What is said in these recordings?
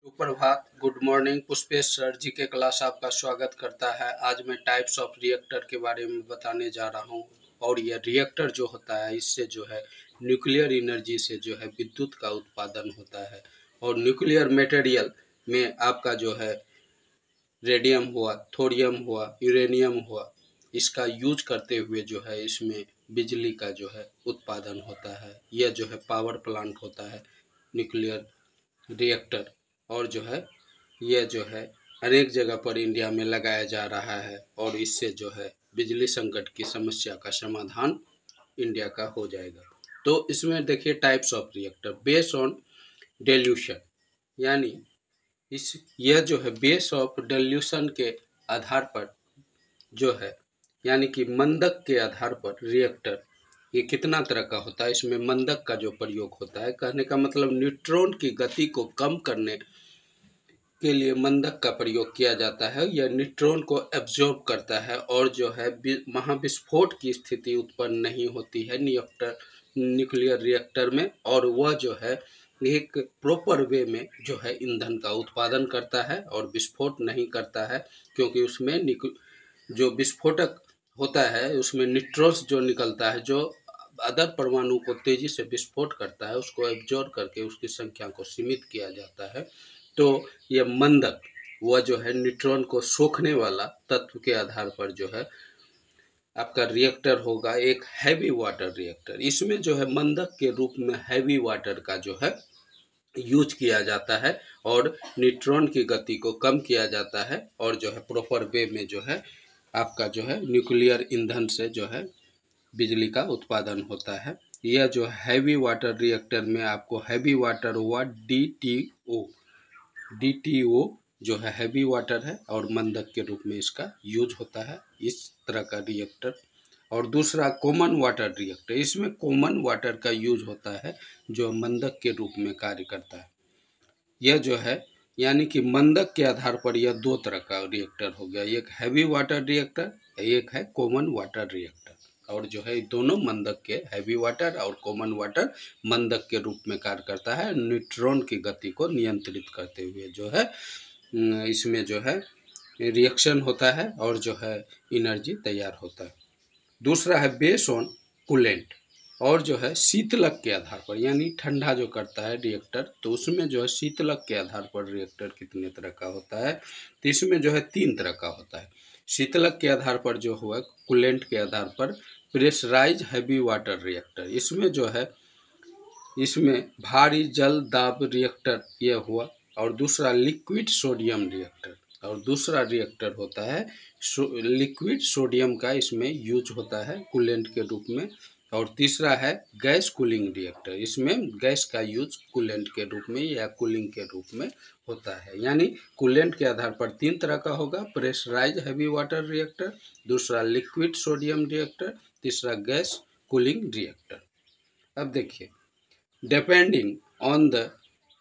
सुप्रभात, good morning. Pushpesh sir जी के class आपका स्वागत करता है। आज मैं टाइप्स ऑफ रिएक्टर के बारे में बताने जा रहा हूँ। और यह रिएक्टर जो होता है इससे जो है न्यूक्लियर एनर्जी से जो है विद्युत का उत्पादन होता है। और न्यूक्लियर मटेरियल में आपका जो है रेडियम हुआ, थोरियम हुआ, यूरेनियम हुआ, इसका यूज करते हुए जो है इसमें बिजली का जो है उत्पादन होता है। यह जो है पावर प्लांट होता है न्यूक्लियर रिएक्टर। और जो है यह जो है अनेक जगह पर इंडिया में लगाया जा रहा है और इससे जो है बिजली संकट की समस्या का समाधान इंडिया का हो जाएगा। तो इसमें देखिए types of reactor based on dilution, यानी इस यह जो है बेस ऑफ डेल्यूशन के आधार पर जो है यानी कि मंदक के आधार पर रिएक्टर ये कितना तरह का होता है। इसमें मंदक का जो प्रयोग होता है, कहने का मतलब न्यूट्रॉन की गति को कम करने के लिए मंदक का प्रयोग किया जाता है। यह न्यूट्रॉन को एब्जॉर्ब करता है और जो है महाविस्फोट की स्थिति उत्पन्न नहीं होती है न्यूक्लियर रिएक्टर में। और वह जो है एक प्रॉपर वे में जो है ईंधन का उत्पादन करता है और विस्फोट नहीं करता है, क्योंकि उसमें जो विस्फोटक होता है उसमें न्यूट्रॉन्स जो निकलता है जो अदर परमाणु को तेजी से विस्फोट करता है, उसको एब्जॉर्ब करके उसकी संख्या को सीमित किया जाता है। तो यह मंदक वह जो है न्यूट्रॉन को सोखने वाला तत्व के आधार पर जो है आपका रिएक्टर होगा एक हैवी वाटर रिएक्टर। इसमें जो है मंदक के रूप में हैवी वाटर का जो है यूज किया जाता है और न्यूट्रॉन की गति को कम किया जाता है और जो है प्रॉपर वे में जो है आपका जो है न्यूक्लियर ईंधन से जो है बिजली का उत्पादन होता है। यह जो हैवी वाटर रिएक्टर में आपको हैवी वाटर हुआ DTO जो है हैवी वाटर है और मंदक के रूप में इसका यूज होता है इस तरह का रिएक्टर। और दूसरा कॉमन वाटर रिएक्टर, इसमें कॉमन वाटर का यूज होता है जो मंदक के रूप में कार्य करता है। यह जो है यानी कि मंदक के आधार पर यह दो तरह का रिएक्टर हो गया, एक हैवी वाटर रिएक्टर, एक है कॉमन वाटर रिएक्टर। और जो है दोनों मंदक के हैवी वाटर और कॉमन वाटर मंदक के रूप में कार्य करता है न्यूट्रॉन की गति को नियंत्रित करते हुए जो है इसमें जो है रिएक्शन होता है और जो है एनर्जी तैयार होता है। दूसरा है बेस ऑन कूलेंट, और जो है शीतलक के आधार पर, यानी ठंडा जो करता है रिएक्टर, तो उसमें जो है शीतलक के आधार पर रिएक्टर कितने तरह का होता है। तो इसमें जो है 3 तरह का होता है। शीतलक के आधार पर जो हुआ, कूलेंट के आधार पर प्रेशराइज हैवी वाटर रिएक्टर, इसमें जो है इसमें भारी जल दाब रिएक्टर यह हुआ। और दूसरा लिक्विड सोडियम रिएक्टर, और दूसरा रिएक्टर होता है लिक्विड सोडियम का इसमें यूज होता है कूलेंट के रूप में। और तीसरा है गैस कूलिंग रिएक्टर, इसमें गैस का यूज कूलेंट के रूप में या कूलिंग के रूप में होता है। यानी कूलेंट के आधार पर 3 तरह का होगा, प्रेशराइज हैवी वाटर रिएक्टर, दूसरा लिक्विड सोडियम रिएक्टर, तीसरा गैस कूलिंग रिएक्टर। अब देखिए depending on the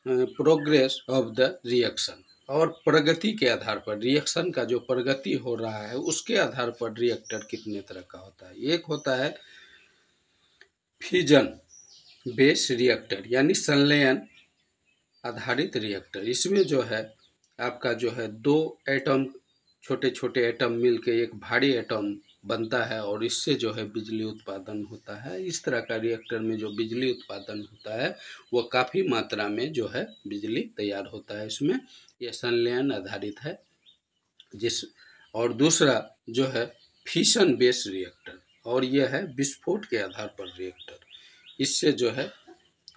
progress of the reaction, और प्रगति के आधार पर रिएक्शन का जो प्रगति हो रहा है उसके आधार पर रिएक्टर कितने तरह का होता है। एक होता है फ्यूजन बेस रिएक्टर, यानी संलयन आधारित रिएक्टर। इसमें जो है आपका जो है 2 एटम, छोटे छोटे एटम मिलके एक भारी एटम बनता है और इससे जो है बिजली उत्पादन होता है। इस तरह का रिएक्टर में जो बिजली उत्पादन होता है वो काफ़ी मात्रा में जो है बिजली तैयार होता है। इसमें यह संलयन आधारित है और दूसरा जो है फिशन बेस रिएक्टर, और यह है विस्फोट के आधार पर रिएक्टर। इससे जो है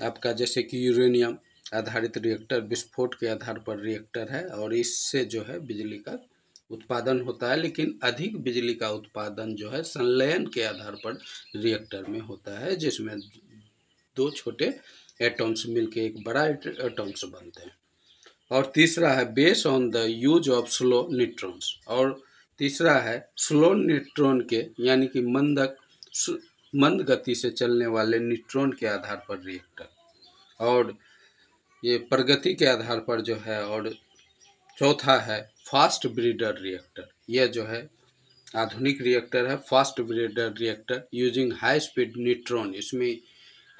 आपका जैसे कि यूरेनियम आधारित रिएक्टर विस्फोट के आधार पर रिएक्टर है और इससे जो है बिजली का उत्पादन होता है, लेकिन अधिक बिजली का उत्पादन जो है संलयन के आधार पर रिएक्टर में होता है, जिसमें 2 छोटे एटम्स मिलके एक बड़ा एटम्स बनते हैं। और तीसरा है base on the use of slow neutrons, और तीसरा है स्लो न्यूट्रॉन के, यानी कि मंद गति से चलने वाले न्यूट्रॉन के आधार पर रिएक्टर, और ये प्रगति के आधार पर जो है। और चौथा है फास्ट ब्रीडर रिएक्टर, यह जो है आधुनिक रिएक्टर है fast breeder reactor using high speed neutron. इसमें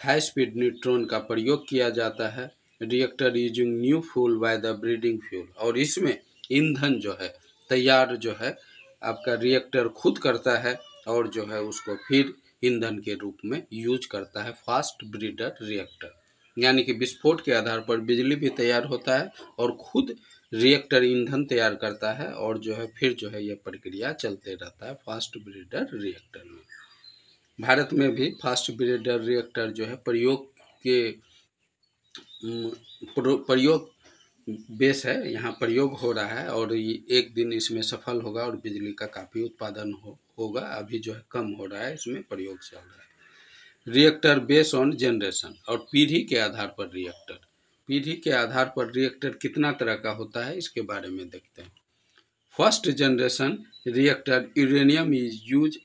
हाई स्पीड न्यूट्रॉन का प्रयोग किया जाता है reactor using new fuel by the breeding fuel, और इसमें ईंधन जो है तैयार जो है आपका रिएक्टर खुद करता है और जो है उसको फिर ईंधन के रूप में यूज करता है फास्ट ब्रीडर रिएक्टर। यानी कि विस्फोट के आधार पर बिजली भी तैयार होता है और खुद रिएक्टर ईंधन तैयार करता है और जो है फिर जो है यह प्रक्रिया चलते रहता है फास्ट ब्रीडर रिएक्टर में। भारत में भी फास्ट ब्रीडर रिएक्टर जो है प्रयोग बेस है, यहाँ प्रयोग हो रहा है और एक दिन इसमें सफल होगा और बिजली का काफ़ी उत्पादन होगा। अभी जो है कम हो रहा है, इसमें प्रयोग चल रहा है। रिएक्टर बेस ऑन जनरेशन, और पीढ़ी के आधार पर रिएक्टर, पीढ़ी के आधार पर रिएक्टर कितना तरह का होता है इसके बारे में देखते हैं। First generation reactor uranium is use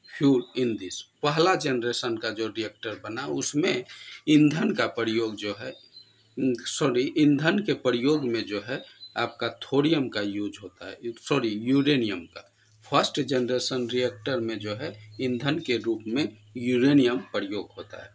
fuel in this, पहला जनरेशन का जो रिएक्टर बना उसमें ईंधन का प्रयोग जो है ईंधन के प्रयोग में जो है आपका थोरियम का यूज होता है, यूरेनियम का। फर्स्ट जनरेशन रिएक्टर में जो है ईंधन के रूप में यूरेनियम प्रयोग होता है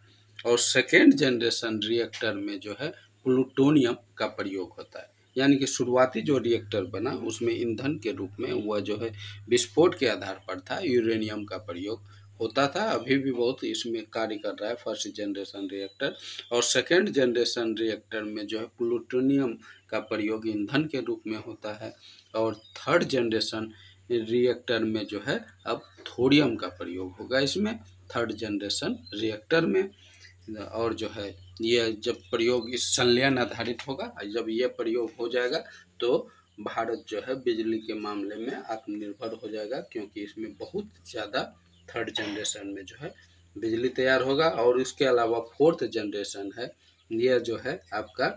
और सेकेंड जनरेशन रिएक्टर में जो है प्लूटोनियम का प्रयोग होता है। यानी कि शुरुआती जो रिएक्टर बना उसमें ईंधन के रूप में वह जो है विस्फोट के आधार पर था, यूरेनियम का प्रयोग होता था। अभी भी बहुत इसमें कार्य कर रहा है फर्स्ट जनरेशन रिएक्टर। और सेकेंड जनरेशन रिएक्टर में जो है प्लूटोनियम का प्रयोग ईंधन के रूप में होता है और थर्ड जनरेशन रिएक्टर में जो है अब थोरियम का प्रयोग होगा इसमें थर्ड जनरेशन रिएक्टर में। और जो है ये जब प्रयोग इस संलयन आधारित होगा, जब ये प्रयोग हो जाएगा तो भारत जो है बिजली के मामले में आत्मनिर्भर हो जाएगा, क्योंकि इसमें बहुत ज़्यादा थर्ड जनरेशन में जो है बिजली तैयार होगा। और इसके अलावा फोर्थ जनरेशन है, यह जो है आपका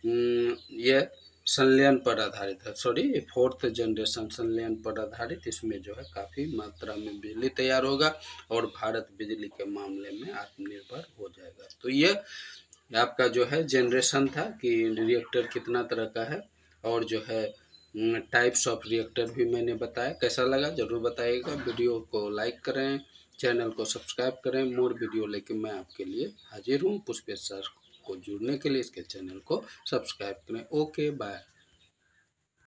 यह संलयन पर आधारित है, फोर्थ जनरेशन संलयन पर आधारित, इसमें जो है काफ़ी मात्रा में बिजली तैयार होगा और भारत बिजली के मामले में आत्मनिर्भर हो जाएगा। तो ये आपका जो है जनरेशन था कि रिएक्टर कितना तरह का है और जो है टाइप्स ऑफ रिएक्टर भी मैंने बताया। कैसा लगा ज़रूर बताइएगा। वीडियो को लाइक करें, चैनल को सब्सक्राइब करें। मोर वीडियो लेके मैं आपके लिए हाजिर हूँ। पुष्पेश सर को जुड़ने के लिए इसके चैनल को सब्सक्राइब करें। Okay bye.